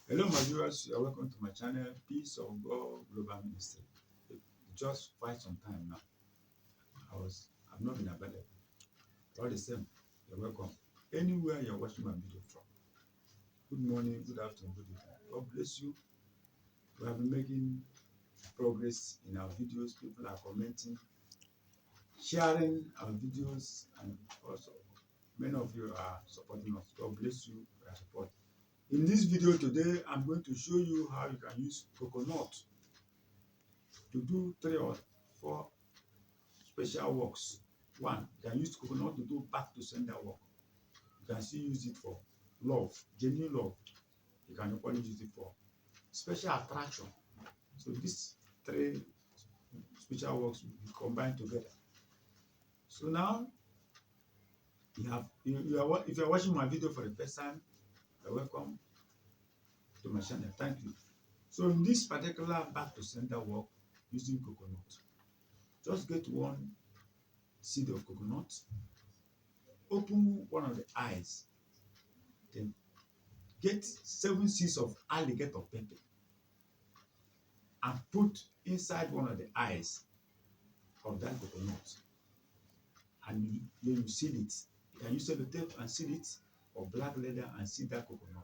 Hello, my viewers. You're welcome to my channel, Peace of God Global Ministry. Just quite some time now. I've not been available. All the same, you're welcome. Anywhere you're watching my video from. Good morning, good afternoon, good evening. God bless you. We have been making progress in our videos. People are commenting, sharing our videos, and also many of you are supporting us. God bless you for your support. In this video today, I'm going to show you how you can use coconut to do 3 or 4 special works. One, you can use coconut to do back to sender work. You can still use it for love, genuine love. You can equally use it for special attraction. So these 3 special works will be combined together. So now if you're watching my video for the first time, you're welcome to my channel. Thank you. So in this particular back to sender work using coconut, just get 1 seed of coconut, open one of the eyes, then get 7 seeds of alligator pepper and put inside one of the eyes of that coconut, and you seal it. You can use sellotape and seal it, or black leather and seal that coconut.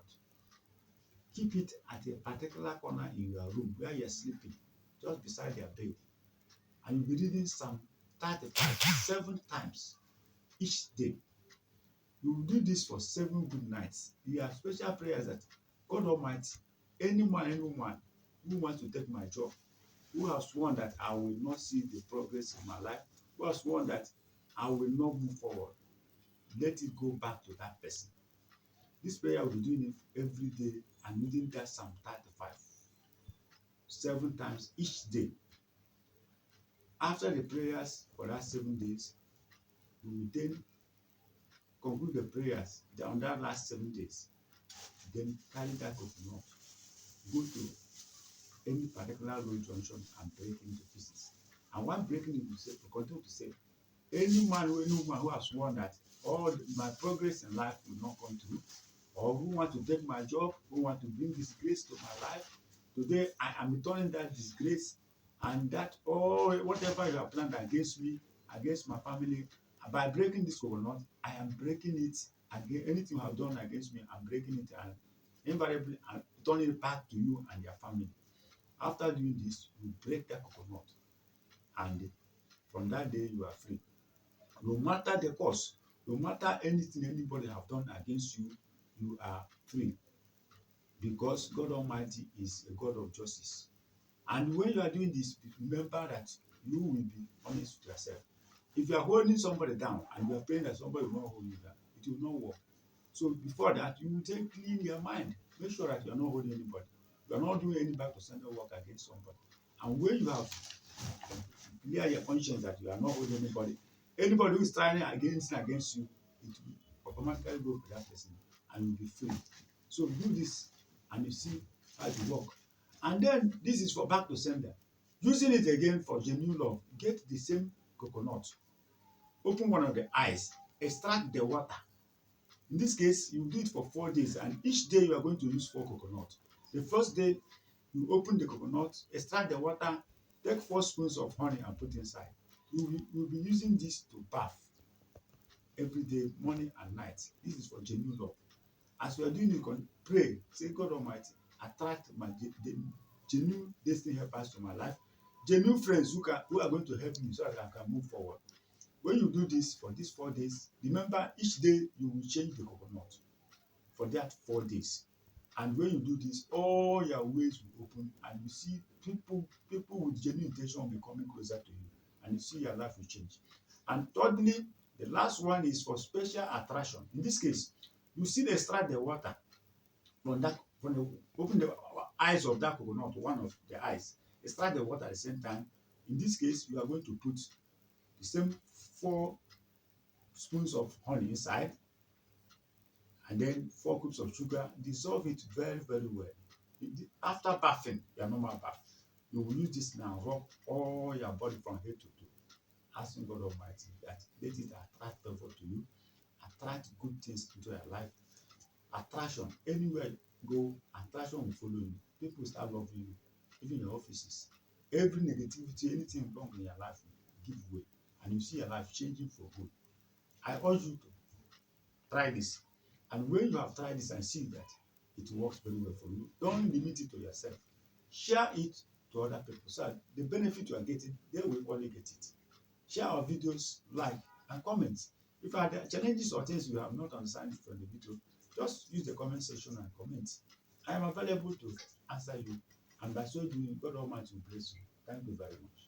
Keep it at a particular corner in your room where you're sleeping, just beside your bed, and you'll be reading Psalm 35 7 times each day. You will do this for 7 good nights. You have special prayers that God Almighty, any man, any woman who wants to take my job, who has sworn that I will not see the progress in my life, who has sworn that I will not move forward, let it go back to that person. This prayer I will be doing it every day and reading that Psalm 35 7 times each day. After the prayers for that 7 days, we will then conclude the prayers on that last 7 days. Then carry that coconut, go to any particular road junction and break into pieces. And while breaking it, we continue to say, any man or any woman who has sworn that all my progress in life will not come through, or who want to take my job, who want to bring disgrace to my life, today I am returning that disgrace, and that all whatever you have planned against me, against my family, by breaking this coconut, I am breaking it again. Anything you have done against me, I'm breaking it, and invariably I'm returning it back to you and your family. After doing this, you break that coconut, and from that day you are free. No matter the cost, no matter anything anybody have done against you, you are free, because God Almighty is a God of justice. And when you are doing this, remember that you will be honest with yourself. If you are holding somebody down and you are praying that somebody will not hold you down, it will not work. So before that, you will take clean your mind. Make sure that you are not holding anybody. You are not doing any back to sender work against somebody. And when you have clear your conscience that you are not holding anybody who is trying against you, it will automatically go to that person and you'll be free. So do this and you see how it work. And then this is for back to sender. Using it again for genuine love, get the same coconut, open one of the eyes, extract the water. In this case, you do it for 4 days, and each day you are going to use 4 coconuts. The first day, you open the coconut, extract the water, take 4 spoons of honey and put inside. You will be using this to bath every day, morning and night. This is for genuine love. As you are doing it, pray, say, God Almighty, attract my genuine destiny helpers to my life, genuine friends who are going to help me so that I can move forward. When you do this for these 4 days, remember each day you will change the coconut for that 4 days. And when you do this, all your ways will open, and you see people with genuine intention will be coming closer to you, and you see your life will change. And thirdly, the last one is for special attraction. In this case, you still extract the water open the eyes of that coconut, one of the eyes, extract the water at the same time. In this case, you are going to put the same 4 spoons of honey inside, and then 4 cubes of sugar. Dissolve it very, very well. After bathing, your normal bath, you will use this now, rub all your body from head to toe, asking God Almighty that let it attract favor to you, attract good things into your life. Attraction, anywhere go, attraction will follow you. People start loving you, even your offices. Every negativity, anything wrong in your life will give way, and you see your life changing for good. I urge you to try this. And when you have tried this and see that it works very well for you, don't limit it to yourself. Share it to other people so that the benefit you are getting, they will only get it. Share our videos, like, and comment. If there are challenges or things you have not understand from the video, just use the comment section and comment. I am available to answer you, and by so doing, God Almighty will bless you. Thank you very much.